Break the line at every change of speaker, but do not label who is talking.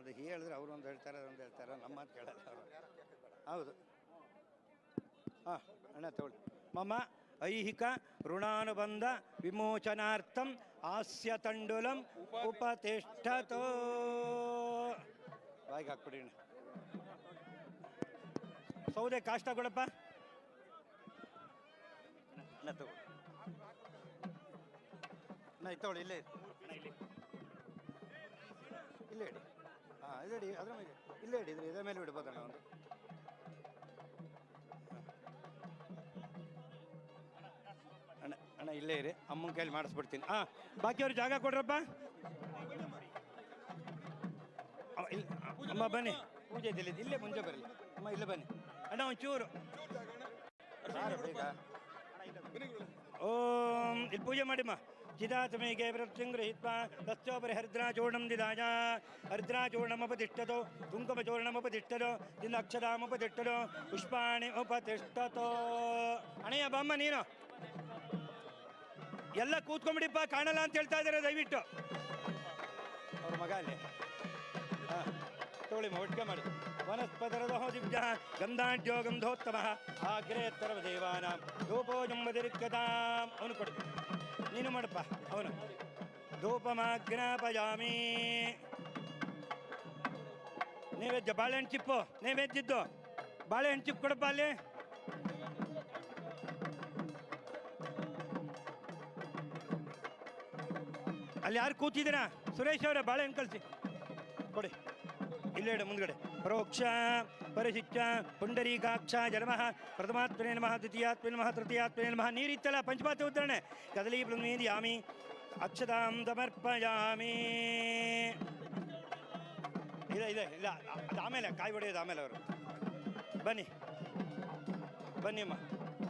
ಅದು ಹೇಳಿದ್ರೆ ಅವರು ಒಂದು ಹೇಳ್ತಾರೆ ಅದೊಂದು ಹೇಳ್ತಾರೆ, ನಮ್ಮ ಮಾತು ಕೇಳಲ್ಲ ಅವರು. ಹೌದು. ಹಾಂ ಅಣ್ಣ ತಗೊಳ್ಳಿ. ಮಮ ಐಹಿಕ ಋಣಾನುಬಂಧ ವಿಮೋಚನಾರ್ಥಂ ಹಾಸ್ಯ ತಂಡುಲಂ ಉಪತಿಷ್ಠತೋ. ಬಾಯಿಗೆ ಹಾಕ್ಬಿಡಿ ಅಣ್ಣ. ಸೌದೆ ಕಾಷ್ಟ ಕೊಡಪ್ಪ. ಅಣ್ಣ ತಗೊಳ್ಳಿ. ಅಣ್ಣ ಇದು ತಗೊಳ್ಳಿ. ಇಲ್ಲೇ ಇಲ್ಲೇ ಇಡಿ. ಹಾಂ ಇಲ್ಲೇ ಇಡಿ. ಅದ್ರ ಮೇಲೆ ಇಲ್ಲೇ ಹಿಡಿದ್ರಿ. ಇದ್ರ ಮೇಲೆ ಬಿಡ್ಬೋದಣ್ಣ ಒಂದು. ಅಣ್ಣ ಅಣ್ಣ ಇಲ್ಲೇ ಇರಿ, ಅಮ್ಮನ ಕೈಲಿ ಮಾಡಿಸ್ಬಿಡ್ತೀನಿ. ಹಾಂ ಬಾಕಿಯವ್ರು ಜಾಗ ಕೊಡ್ರಪ್ಪ. ಅಮ್ಮ ಬನ್ನಿ, ಪೂಜೆ ಇದ್ದಿಲ್ಲ, ಇಲ್ಲೇ ಮುಂಚೆ ಬರಲಿ ಅಮ್ಮ, ಇಲ್ಲೇ ಬನ್ನಿ ಅಣ್ಣ ಒಂಚೂರು. ಓಂ ಇಲ್ಲಿ ಪೂಜೆ ಮಾಡಿಮ್ಮ. ಚಿದಾತಮೇಗೆ ವೃತ್ತಿಂಗೃಹೀತ್ವಾ ತಸ್ಯೋಪರಿ ಹರಿದ್ರಾಚೂರ್ಣಂ ದಿದಾಯ. ಹರಿದ್ರಾಚೂರ್ಣಮುಪತಿಷ್ಠತೋ ಕುಂಕುಮಚೂರ್ಣಮುಪತಿಷ್ಠತೋ ಇಂದ ಅಕ್ಷತಾಮುಪತಿಷ್ಠತೋ ಪುಷ್ಪಾಣಿ ಉಪತಿಷ್ಠತೋ. ಅಣ್ಣಯ್ಯ ಬಾಮ್ಮ ನೀನು ಎಲ್ಲ ಕೂತ್ಕೊಂಬಿಡಿಪ್ಪ, ಕಾಣಲ್ಲ ಅಂತ ಹೇಳ್ತಾ ಇದ್ದಾರೆ ದಯವಿಟ್ಟು. ಅವ್ರ ಮಗ ಅಲ್ಲಿ. ಹಾಂ ತಗೊಳ್ಳಿಮ್ಮ, ಒಟ್ಟಿಗೆ ಮಾಡಿ. ವನಸ್ಪತರದೋ ದಿವ್ಯ ಗಂಧಾಢ್ಯೋ ಗಂಧೋತ್ತಮ ಆಗ್ರೇ ಸರ್ವದೇವಾನ ಧೂಪೋಜಂಬದಿರಿಕ್ಯತಾಂ. ಅವನು ಕೊಡು, ನೀನು ಮಾಡಪ್ಪ. ಅವನು ಧೂಪಮಾಗ್ನಾಪಯಾಮಿ. ನೈವೇದ್ಯ ಬಾಳೆಹಣ್ಣು ಚಿಪ್ಪು, ನೈವೇದ್ಯದ್ದು ಬಾಳೆಹಣ್ಣು ಚಿಪ್ಪು ಕೊಡಪ್ಪ ಅಲ್ಲಿ. ಅಲ್ಲಿ ಯಾರು ಕೂತಿದ್ದೀರಾ? ಸುರೇಶ್ ಅವರೇ ಬಾಳೆಹಣ್ಣು ಕಳಿಸಿ ಕೊಡಿ. ಇಲ್ಲೇ ಇಡು ಮುಂದ್ಗಡೆ. ಪರೋಕ್ಷ ಪರಿಶಿಕ್ಷ ಪುಂಡರೀಕಾಕ್ಷ ನಮಃ ಪ್ರಥಮಾತ್ಮನೇ ನಮಃ ದ್ವಿತೀಯಾತ್ಮನೇ ನಮಃ ತೃತೀಯಾತ್ಮನೇ ನಮಃ. ನೀರಿತ್ತಲ್ಲ ಪಂಚಮಾತ್ಮ ಉದ್ಧರಣೆ. ಕದಲೀ ಪ್ಲುನ್ಮೀದಿಯಾಮಿ ಅಕ್ಷತಾಂ ಸಮರ್ಪಯಾಮಿ. ಇಲ್ಲ ಇಲ್ಲ ಇಲ್ಲ, ಅದು ಆಮೇಲೆ ಕಾಯಿ ಹೊಡೆಯೋದು ಆಮೇಲೆ ಅವರು. ಬನ್ನಿ ಬನ್ನಿ ಅಮ್ಮ.